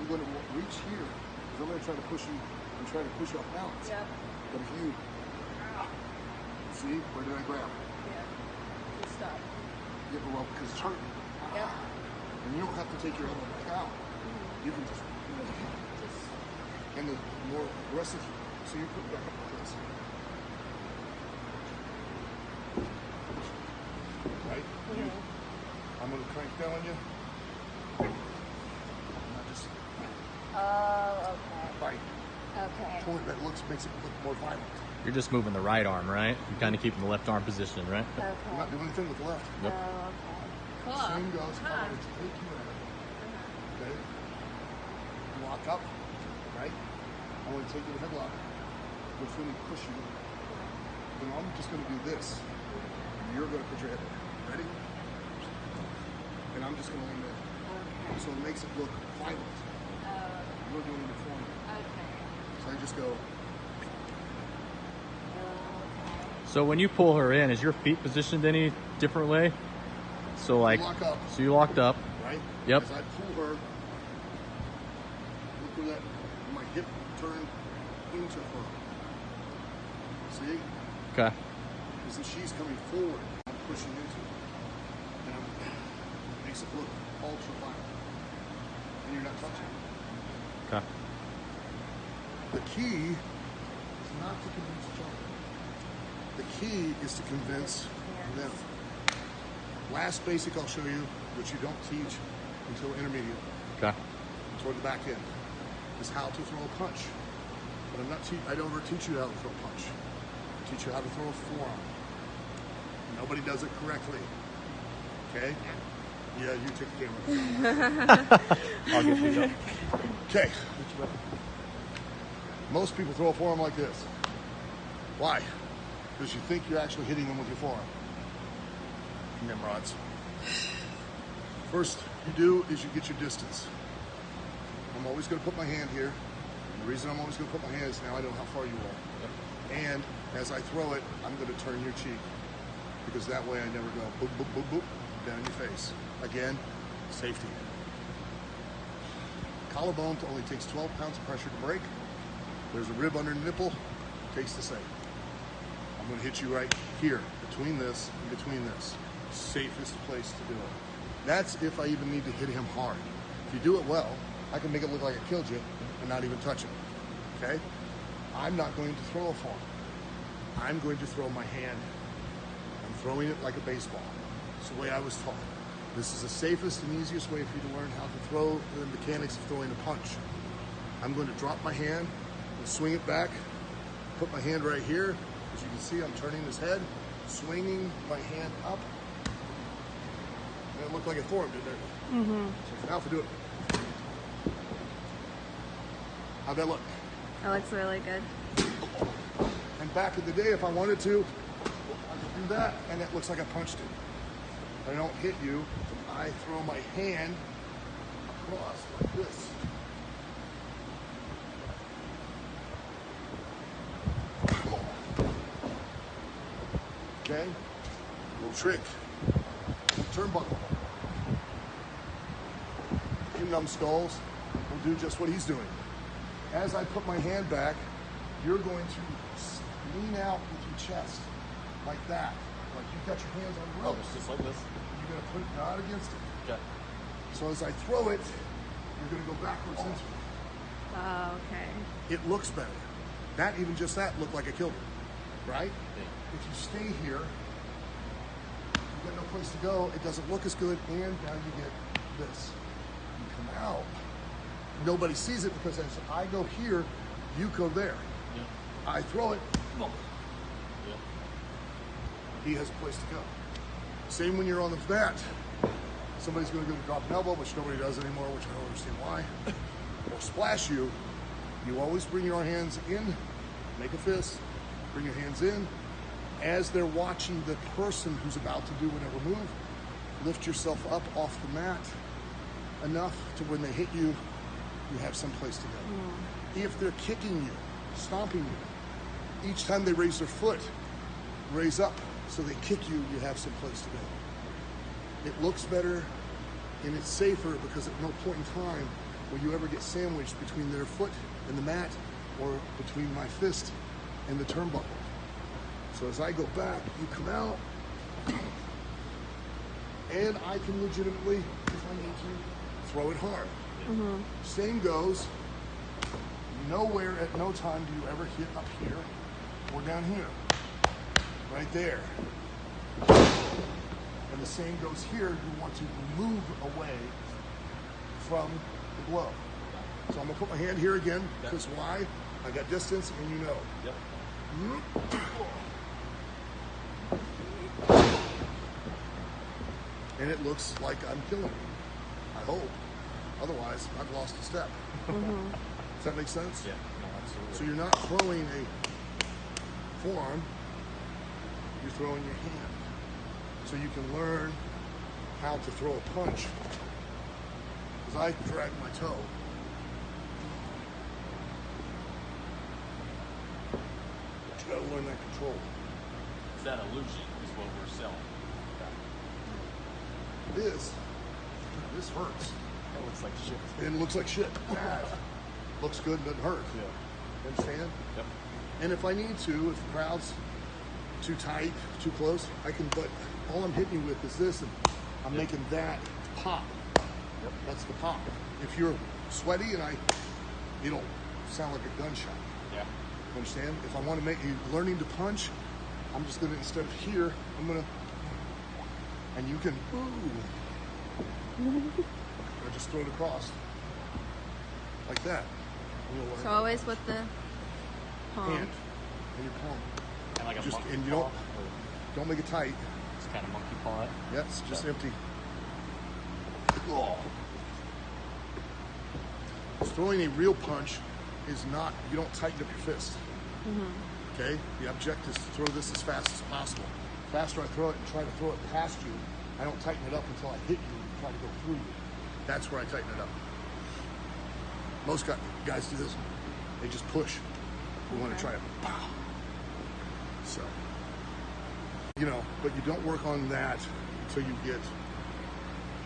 I'm going to reach here because I'm going to try to push you. I'm trying to push you off balance. Yep. But if you see, where did I grab? Yeah. Just stop. Yeah, but well, because it's hurting. Yep. And you don't have to take your elbow back out. You can just, Just. and the more aggressive, so you put it back up like this. Right? I'm going to crank down on you. Not just Oh, okay. bite. Okay. Pull it, that makes it look more violent. You're just moving the right arm, right? You're kind of keeping the left arm positioned, right? Okay. I'm not doing anything with the left. Yep. Oh, okay. Cool. Same goes if I Huh. wanted to take you in. Okay? Lock up, right? I want to take you to headlock. Which when you push you, then I'm just going to do this. You're going to put your head in. Ready? And I'm just going to lean in. Okay. So it makes it look violent. You're doing it for me. Okay. So I just go, So when you pull her in, is your feet positioned any different way? So like, lock up, so you locked up. right? Yep. As I pull her, look where that, my hip turned into her. See? Okay. Because if she's coming forward, I'm pushing into it. And it makes it look ultra violent. And you're not touching it. Okay. The key is not to convince each other. The key is to convince them. Last basic I'll show you, which you don't teach until intermediate, Okay. toward the back end, is how to throw a punch. But I don't ever teach you how to throw a punch. I teach you how to throw a forearm. Nobody does it correctly. Okay? Yeah, you take the camera. I'll get you up. Okay. Most people throw a forearm like this. Why? Because you think you're actually hitting them with your forearm. Nimrods. First you do is you get your distance. I'm always going to put my hand here. The reason I'm always going to put my hand is now I know how far you are. And as I throw it, I'm going to turn your cheek. Because that way I never go boop, boop, boop, boop, down your face. Again, safety. Collarbone only takes 12 pounds of pressure to break. There's a rib under the nipple, takes the same. I'm going to hit you right here, between this and between this. Safest place to do it. That's if I even need to hit him hard. If you do it well, I can make it look like I killed you and not even touch him. Okay? I'm not going to throw a forearm. I'm going to throw my hand. I'm throwing it like a baseball. It's the way I was taught. This is the safest and easiest way for you to learn how to throw the mechanics of throwing a punch. I'm going to drop my hand and swing it back. Put my hand right here. As you can see, I'm turning his head, swinging my hand up. And it looked like a forearm, didn't it? Mm-hmm. So now if I do it. How'd that look? That looks really good. And back in the day, if I wanted to, I could do that, and it looks like I punched it. I don't hit you. I throw my hand across like this. Okay? Little trick. Turnbuckle. You numbskulls will do just what he's doing. As I put my hand back, you're going to lean out with your chest like that. Like you've got your hands on the ropes. Just like this. You're going to put it not against it. Okay. So as I throw it, you're going to go backwards into it. Oh, okay. It looks better. That, even just that, looked like I killed her. Right? Yeah. If you stay here, you've got no place to go, it doesn't look as good, and now you get this. You come out. Nobody sees it because as I go here, you go there. Yeah. I throw it, Yeah. he has a place to go. Same when you're on the mat. Somebody's going to go to drop an elbow, which nobody does anymore, which I don't understand why. Or splash you. You always bring your hands in, make a fist, bring your hands in. As they're watching the person who's about to do whatever move, lift yourself up off the mat enough to when they hit you, you have some place to go. If they're kicking you, stomping you, each time they raise their foot, raise up so they kick you, you have some place to go. It looks better and it's safer because at no point in time will you ever get sandwiched between their foot and the mat or between my fist and the turnbuckle. So as I go back, you come out, and I can legitimately, if I need to, throw it hard. Same goes, nowhere at no time do you ever hit up here or down here. Right there. And the same goes here, you want to move away from the glove. So I'm gonna put my hand here again, because why? I got distance and you know. Yep. And it looks like I'm killing you. I hope. Otherwise, I've lost a step. Does that make sense? Yeah, no, absolutely. So you're not throwing a forearm, you're throwing your hand. So you can learn how to throw a punch. Because I drag my toe. But you gotta learn that control. It's that illusion is what we're selling. This hurts. That looks like shit. And looks like shit. Looks good and doesn't hurt. Yeah. You understand? Yep. And if I need to, if the crowd's too tight, too close, I can, but all I'm hitting you with is this, and I'm making that pop. Yep. That's the pop. If you're sweaty and it'll sound like a gunshot. Yeah. You understand? If I want to make you learning to punch, I'm just gonna, instead of here, I'm gonna, and you can, or just throw it across. Like that. And you'll learn So always with the palm. hand and your palm. And like a Just, monkey and you paw, don't make it tight. It's kind of monkey paw it. Yeah, it's just empty. Throwing a real punch is not, you don't tighten up your fist. Okay? The object is to throw this as fast as possible. The faster I throw it and try to throw it past you, I don't tighten it up until I hit you and try to go through you. That's where I tighten it up. Most guys do this. They just push. We want to try to pow. So, you know, but you don't work on that until you get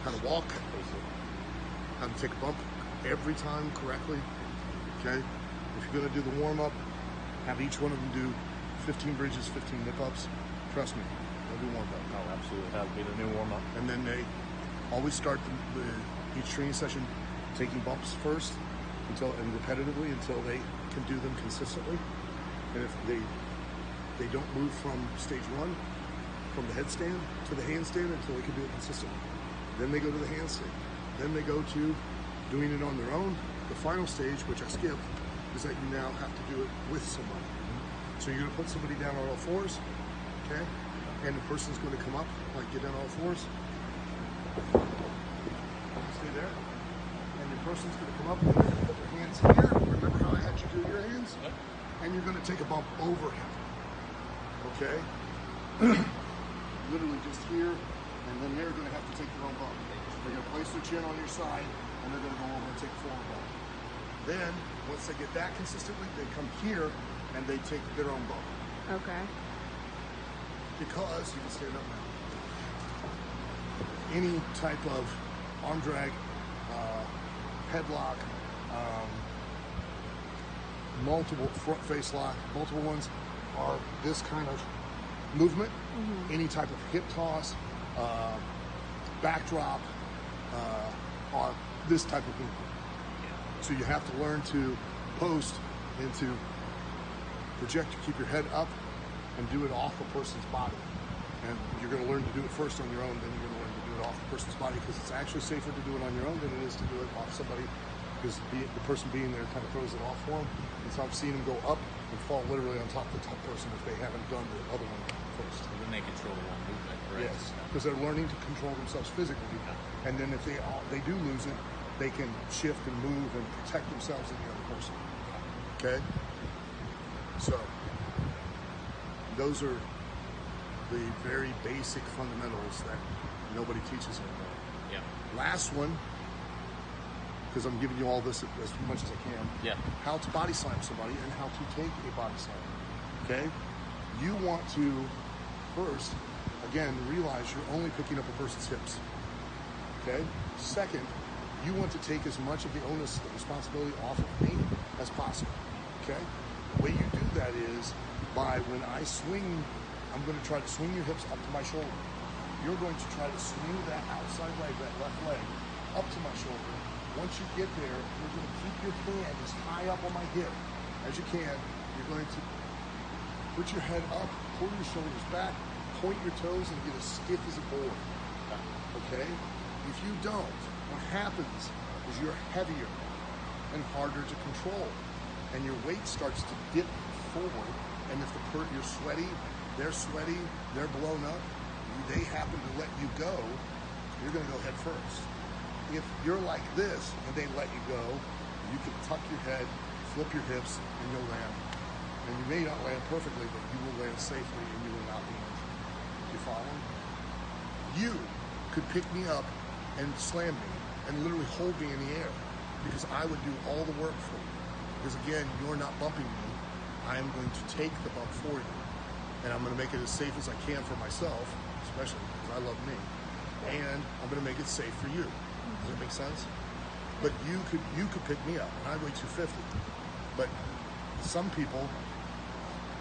how to walk, how to take a bump every time correctly. Okay? If you're going to do the warm-up, have each one of them do 15 bridges, 15 nip-ups. Trust me, they'll do warm-up. Oh, absolutely. That would be the new warm-up. And then they always start each training session taking bumps first and repetitively until they can do them consistently. And if they don't move from stage one, from the headstand to the handstand until they can do it consistently. Then they go to the handstand. Then they go to doing it on their own. The final stage, which I skip, is that you now have to do it with somebody. So you're gonna put somebody down on all fours, okay? And the person's gonna come up, like get down on all fours. Stay there. And the person's gonna come up and they're gonna put their hands here. Remember how I had you do your hands? Yep. And you're gonna take a bump over him. Okay? Literally just here, and then they're gonna have to take their own bump. They're gonna place their chin on your side, and they're gonna go over and take a forward bump. Then, once they get that consistently, they come here, and they take their own bump. Okay. Because, you can stand up now. Any type of arm drag, headlock, multiple front face lock, multiple ones are this kind of movement. Any type of hip toss, backdrop, are this type of movement. So you have to learn to post and to project, to keep your head up and do it off a person's body. And you're going to learn to do it first on your own, then you're going to learn to do it off a person's body, because it's actually safer to do it on your own than it is to do it off somebody, because the person being there kind of throws it off for them. And so I've seen them go up and fall literally on top of the top person if they haven't done the other one first. And then they control the wrong movement, correct? Yes, because they're learning to control themselves physically. And then if they do lose it, they can shift and move and protect themselves and the other person. Okay? So, those are the very basic fundamentals that nobody teaches anymore. Yeah. Last one, because I'm giving you all this as much as I can. Yeah. How to body slam somebody and how to take a body slam. Okay? You want to first, again, realize you're only picking up a person's hips. Okay? Second, you want to take as much of the onus, the responsibility off of me as possible. Okay? The way you do that is by when I swing, I'm going to try to swing your hips up to my shoulder. You're going to try to swing that outside leg, that left leg, up to my shoulder. Once you get there, you're going to keep your hand as high up on my hip as you can. You're going to put your head up, pull your shoulders back, point your toes, and get as stiff as a board. Okay? If you don't, what happens is you're heavier and harder to control, and your weight starts to dip forward. And if you're sweaty, they're blown up, they happen to let you go, you're going to go head first. If you're like this and they let you go, you can tuck your head, flip your hips, and you'll land. And you may not land perfectly, but you will land safely and you will not be injured. You following? You could pick me up and slam me and literally hold me in the air because I would do all the work for you. Because again, you're not bumping me. I am going to take the bump for you. And I'm going to make it as safe as I can for myself, especially because I love me. And I'm going to make it safe for you. Does that make sense? But you could pick me up, and I weigh 250. But some people,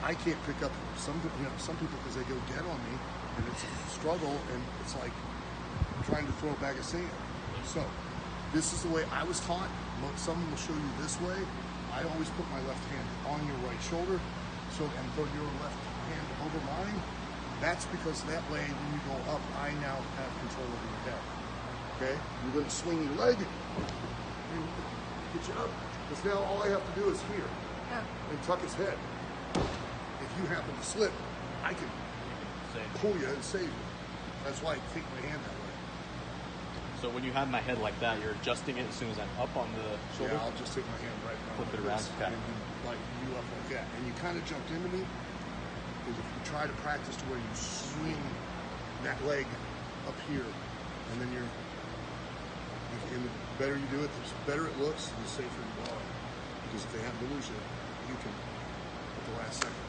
I can't pick up. Some people because they go dead on me, and it's a struggle, and it's like trying to throw a bag of sand. So this is the way I was taught. Some will show you this way. I always put my left hand on your right shoulder, and throw your left hand over mine. That's because that way, when you go up, I now have control over your head. Okay? You're going to swing your leg, and get you up. Because now all I have to do is here, and tuck his head. If you happen to slip, I can pull you and save you. That's why I take my hand that way. So when you have my head like that, you're adjusting it as soon as I'm up on the shoulder? Yeah, I'll just take my hand right now. Flip it around. Okay. And you up like that. And you kind of jumped into me. Because if you try to practice to where you swing that leg up here, and then and the better you do it, the better it looks, and the safer you are. Because if they happen to lose you, you can at the last second.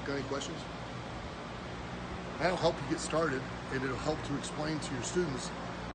Got any questions? That'll help you get started, and it'll help to explain to your students